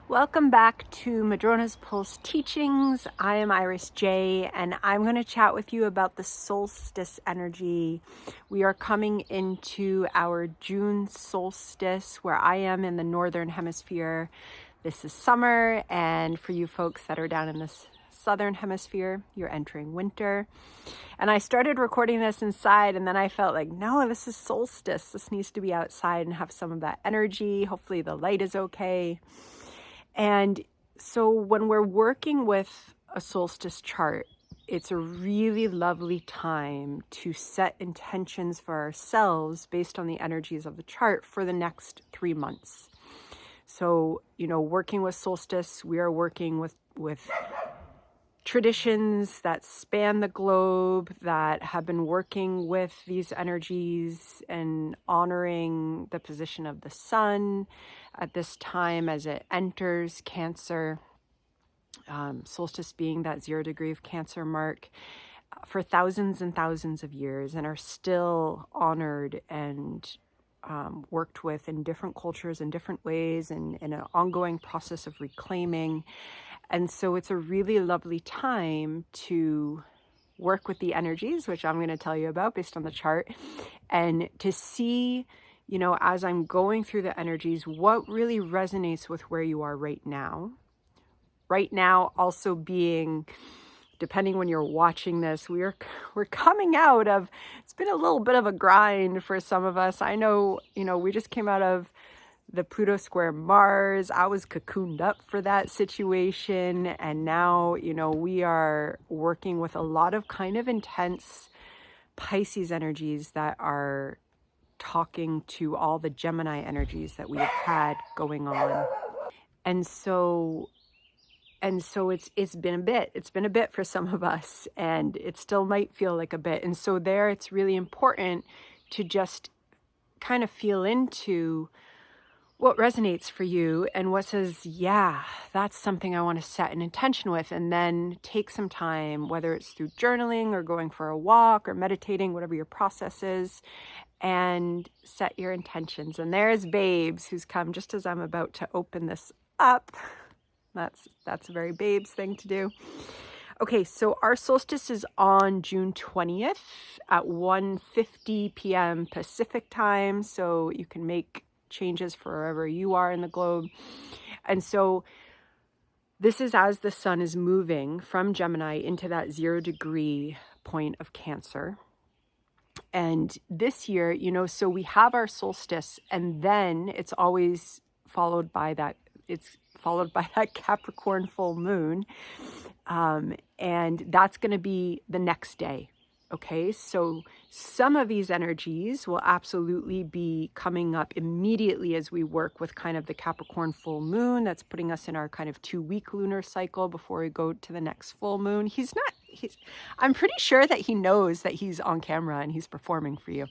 Welcome back to Madrona's Pulse Teachings. I am Iris J, and I'm going to chat with you about the solstice energy. We are coming into our June solstice, where I am in the northern hemisphere. This is summer, and for you folks that are down in this southern hemisphere, you're entering winter. And I started recording this inside, and then I felt like, no, this is solstice. This needs to be outside and have some of that energy. Hopefully the light is okay. And so when we're working with a solstice chart, it's a really lovely time to set intentions for ourselves based on the energies of the chart for the next 3 months. So, working with solstice, we are working with traditions that span the globe, that have been working with these energies and honoring the position of the sun at this time as it enters Cancer, solstice being that 0 degree of Cancer mark, for thousands and thousands of years, and are still honored and worked with in different cultures in different ways, and in an ongoing process of reclaiming. And so it's a really lovely time to work with the energies, which I'm going to tell you about based on the chart, and to see, as I'm going through the energies, what really resonates with where you are right now. Right now, also being, depending when you're watching this, we're coming out of, it's been a little bit of a grind for some of us. I know, we just came out of the Pluto square Mars. I was cocooned up for that situation. And now, we are working with a lot of kind of intense Pisces energies that are talking to all the Gemini energies that we've had going on. And so it's been a bit for some of us, and it still might feel like a bit. And so it's really important to just kind of feel into what resonates for you and what says, yeah, that's something I want to set an intention with, and then take some time, whether it's through journaling or going for a walk or meditating, whatever your process is, and set your intentions. And there's Babes, who's come just as I'm about to open this up. That's a very Babes thing to do. Okay, so our solstice is on June 20th at 1:50 p.m. Pacific time, so you can make changes for wherever you are in the globe. And so this is as the sun is moving from Gemini into that 0 degree point of Cancer. And this year, so we have our solstice, and then it's always followed by that Capricorn full moon. And that's going to be the next day. Okay, so some of these energies will absolutely be coming up immediately as we work with kind of the Capricorn full moon. That's putting us in our kind of 2-week lunar cycle before we go to the next full moon. I'm pretty sure that he knows that he's on camera and he's performing for you.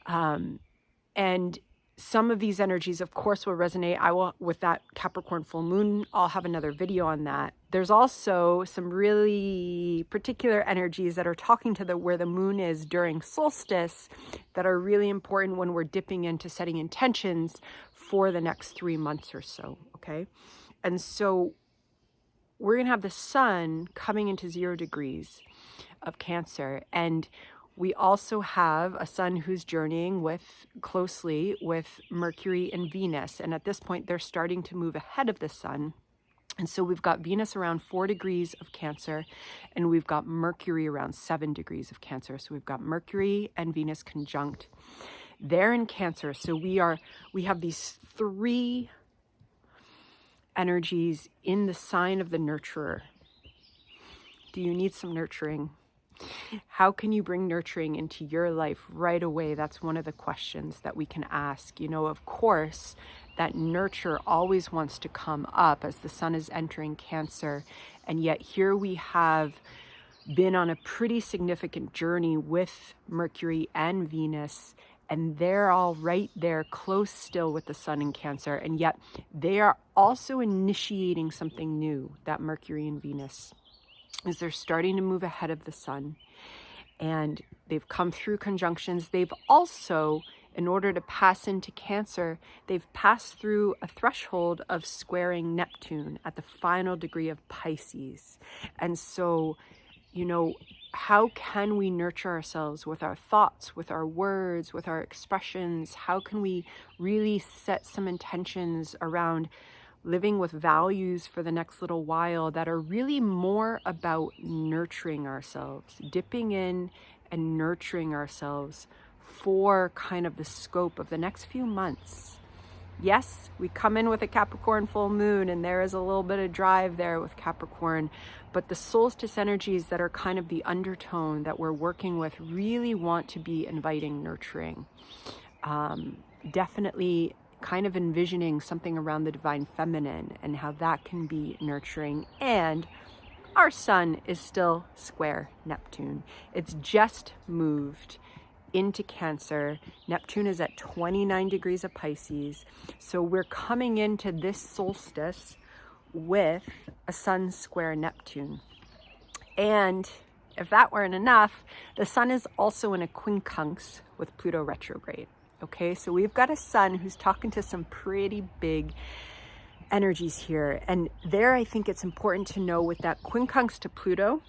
And some of these energies, of course, will resonate. With that Capricorn full moon, I'll have another video on that. There's also some really particular energies that are talking to where the moon is during solstice that are really important when we're dipping into setting intentions for the next 3 months or so, okay? And so we're going to have the sun coming into 0 degrees of Cancer, and we also have a sun who's journeying closely with Mercury and Venus. And at this point, they're starting to move ahead of the sun. And so we've got Venus around 4 degrees of Cancer, and we've got Mercury around 7 degrees of Cancer. So we've got Mercury and Venus conjunct. They're in Cancer. So we have these 3 energies in the sign of the nurturer. Do you need some nurturing? How can you bring nurturing into your life right away? That's one of the questions that we can ask. Of course, that nurture always wants to come up as the sun is entering Cancer. And yet here we have been on a pretty significant journey with Mercury and Venus, and they're all right there close still with the sun in Cancer. And yet they are also initiating something new, that Mercury and Venus, is they're starting to move ahead of the sun, and they've come through conjunctions. They've also in order to pass into Cancer, they've passed through a threshold of squaring Neptune at the final degree of Pisces. And so, how can we nurture ourselves with our thoughts, with our words, with our expressions? How can we really set some intentions around living with values for the next little while that are really more about nurturing ourselves, dipping in and nurturing ourselves for kind of the scope of the next few months? Yes, we come in with a Capricorn full moon, and there is a little bit of drive there with Capricorn, but the solstice energies that are kind of the undertone that we're working with really want to be inviting, nurturing. Definitely kind of envisioning something around the divine feminine and how that can be nurturing. And our sun is still square Neptune. It's just moved into Cancer. Neptune is at 29 degrees of Pisces. So we're coming into this solstice with a sun square Neptune. And if that weren't enough, the sun is also in a quincunx with Pluto retrograde. Okay, so we've got a sun who's talking to some pretty big energies here. And there, I think it's important to know with that quincunx to Pluto,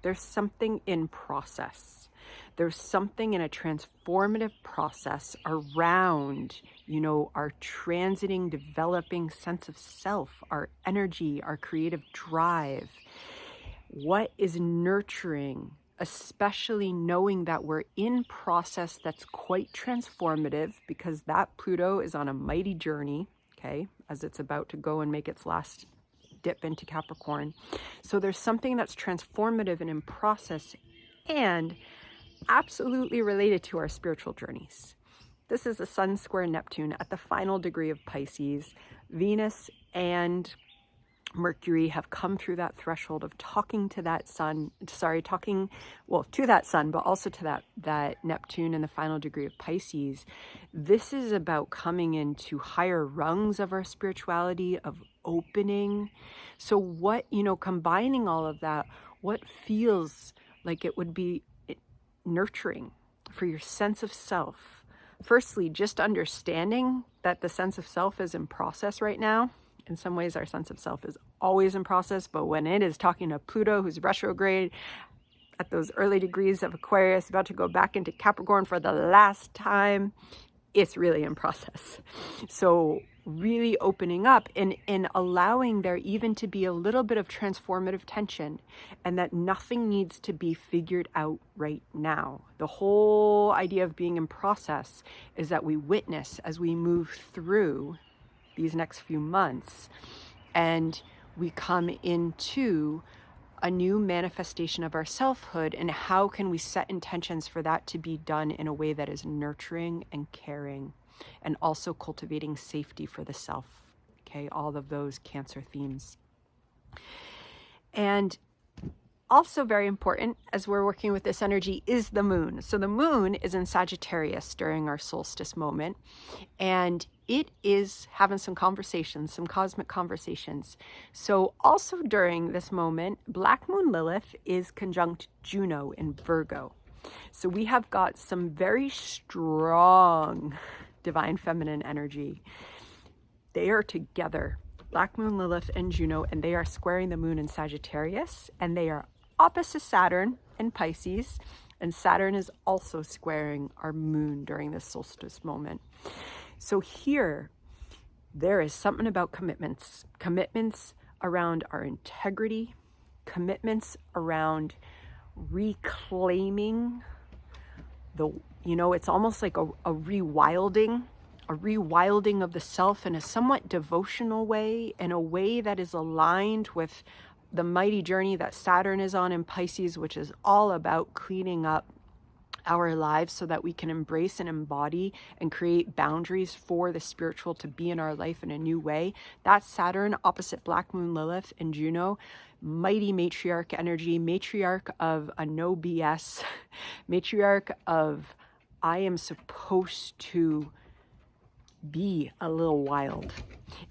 there's something in process. There's something in a transformative process around, our transiting, developing sense of self, our energy, our creative drive. What is nurturing, especially knowing that we're in process that's quite transformative, because that Pluto is on a mighty journey, okay, as it's about to go and make its last dip into Capricorn. So there's something that's transformative and in process, and absolutely related to our spiritual journeys. This is a sun square Neptune at the final degree of Pisces. Venus and Mercury have come through that threshold of talking to that sun, to that sun, but also to that Neptune in the final degree of Pisces. This is about coming into higher rungs of our spirituality, of opening. So what, combining all of that, what feels like it would be nurturing for your sense of self? Firstly, just understanding that the sense of self is in process right now. In some ways, our sense of self is always in process, but when it is talking to Pluto, who's retrograde at those early degrees of Aquarius, about to go back into Capricorn for the last time, it's really in process. So really opening up and allowing there even to be a little bit of transformative tension, and that nothing needs to be figured out right now. The whole idea of being in process is that we witness as we move through these next few months, and we come into a new manifestation of our selfhood, and how can we set intentions for that to be done in a way that is nurturing and caring, and also cultivating safety for the self. Okay, all of those Cancer themes. And also very important as we're working with this energy is the moon. So the moon is in Sagittarius during our solstice moment, and it is having some conversations, some cosmic conversations. So also during this moment, Black Moon Lilith is conjunct Juno in Virgo. So we have got some very strong divine feminine energy. They are together, Black Moon Lilith and Juno, and they are squaring the moon in Sagittarius, and they are opposite Saturn in Pisces, and Saturn is also squaring our moon during this solstice moment. So here, there is something about commitments around our integrity, commitments around reclaiming it's almost like a rewilding of the self in a somewhat devotional way, in a way that is aligned with the mighty journey that Saturn is on in Pisces, which is all about cleaning up our lives so that we can embrace and embody and create boundaries for the spiritual to be in our life in a new way. That's Saturn opposite Black Moon Lilith and Juno. Mighty matriarch energy, matriarch of a no BS, matriarch of I am supposed to be a little wild,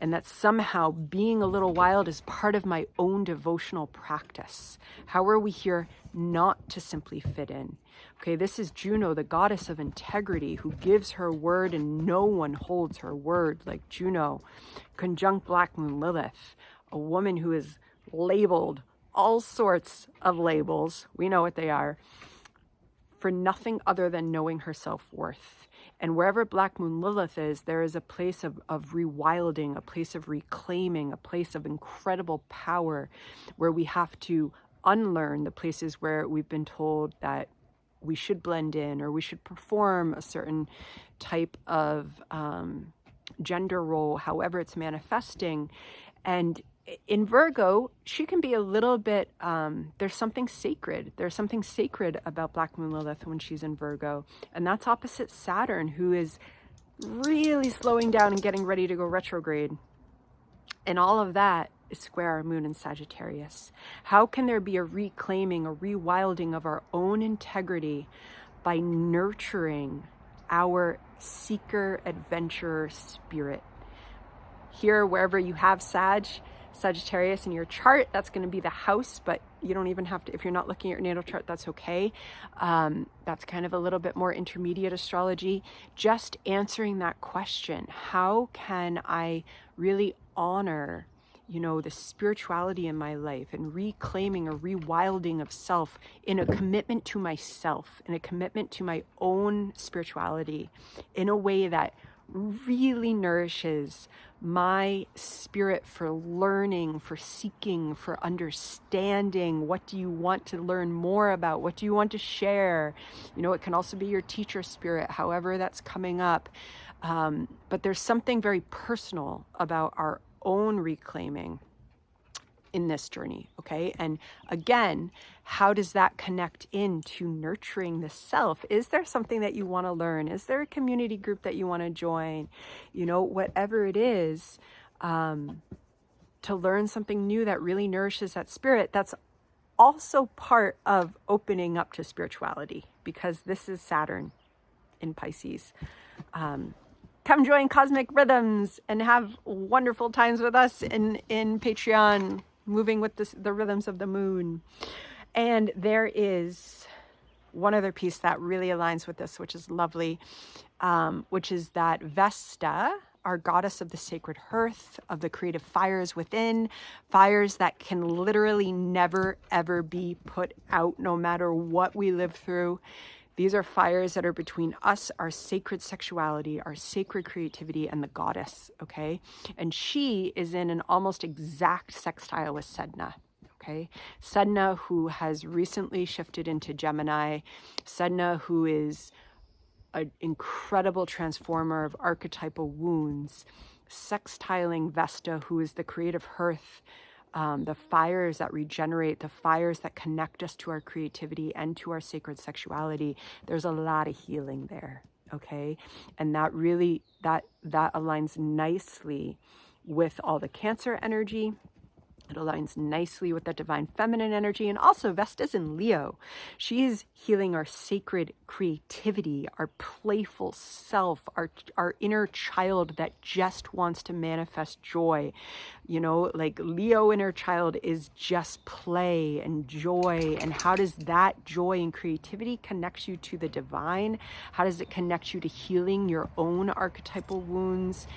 and that somehow being a little wild is part of my own devotional practice. How are we here not to simply fit in? Okay, this is Juno, the goddess of integrity, who gives her word and no one holds her word like Juno. Conjunct Black Moon Lilith, a woman who is labeled all sorts of labels, we know what they are, for nothing other than knowing her self-worth. And wherever Black Moon Lilith is, there is a place of rewilding, a place of reclaiming, a place of incredible power, where we have to unlearn the places where we've been told that we should blend in, or we should perform a certain type of gender role, however it's manifesting. And in Virgo, she can be a little bit, there's something sacred. There's something sacred about Black Moon Lilith when she's in Virgo. And that's opposite Saturn, who is really slowing down and getting ready to go retrograde. And all of that is square our moon in Sagittarius. How can there be a reclaiming, a rewilding of our own integrity by nurturing our seeker, adventurer spirit? Here, wherever you have Sagittarius in your chart, that's going to be the house, but you don't even have to, if you're not looking at your natal chart, that's okay. That's kind of a little bit more intermediate astrology. Just answering that question, how can I really honor, the spirituality in my life, and reclaiming a rewilding of self in a commitment to myself, in a commitment to my own spirituality in a way that really nourishes my spirit for learning, for seeking, for understanding. What do you want to learn more about? What do you want to share? It can also be your teacher spirit, however that's coming up. But there's something very personal about our own reclaiming in this journey, okay? And again, how does that connect into nurturing the self? Is there something that you want to learn? Is there a community group that you want to join? Whatever it is, to learn something new that really nourishes that spirit, that's also part of opening up to spirituality, because this is Saturn in Pisces. Come join Cosmic Rhythms and have wonderful times with us in Patreon, moving with the rhythms of the moon. And there is one other piece that really aligns with this, which is lovely, which is that Vesta, our goddess of the sacred hearth, of the creative fires within, fires that can literally never, ever be put out, no matter what we live through. These are fires that are between us, our sacred sexuality, our sacred creativity, and the goddess, okay? And she is in an almost exact sextile with Sedna, okay? Sedna, who has recently shifted into Gemini. Sedna, who is an incredible transformer of archetypal wounds. Sextiling Vesta, who is the creative hearth, the fires that regenerate, the fires that connect us to our creativity and to our sacred sexuality. There's a lot of healing there, okay? And that really, that aligns nicely with all the Cancer energy. It aligns nicely with the divine feminine energy. And also Vesta's in Leo. She is healing our sacred creativity, our playful self, our inner child that just wants to manifest joy. Like Leo inner child is just play and joy. And how does that joy and creativity connect you to the divine? How does it connect you to healing your own archetypal wounds?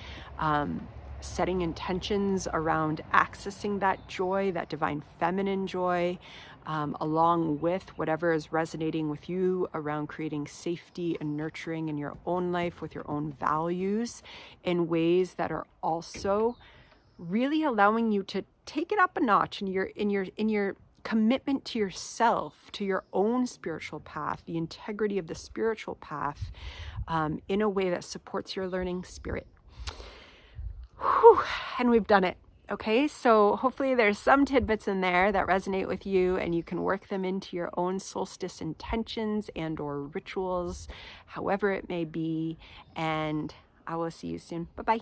Setting intentions around accessing that joy, that divine feminine joy, along with whatever is resonating with you around creating safety and nurturing in your own life with your own values, in ways that are also really allowing you to take it up a notch in your commitment to yourself, to your own spiritual path, the integrity of the spiritual path, in a way that supports your learning spirit. Whew, and we've done it. Okay, so hopefully there's some tidbits in there that resonate with you, and you can work them into your own solstice intentions and or rituals, however it may be. And I will see you soon. Bye-bye.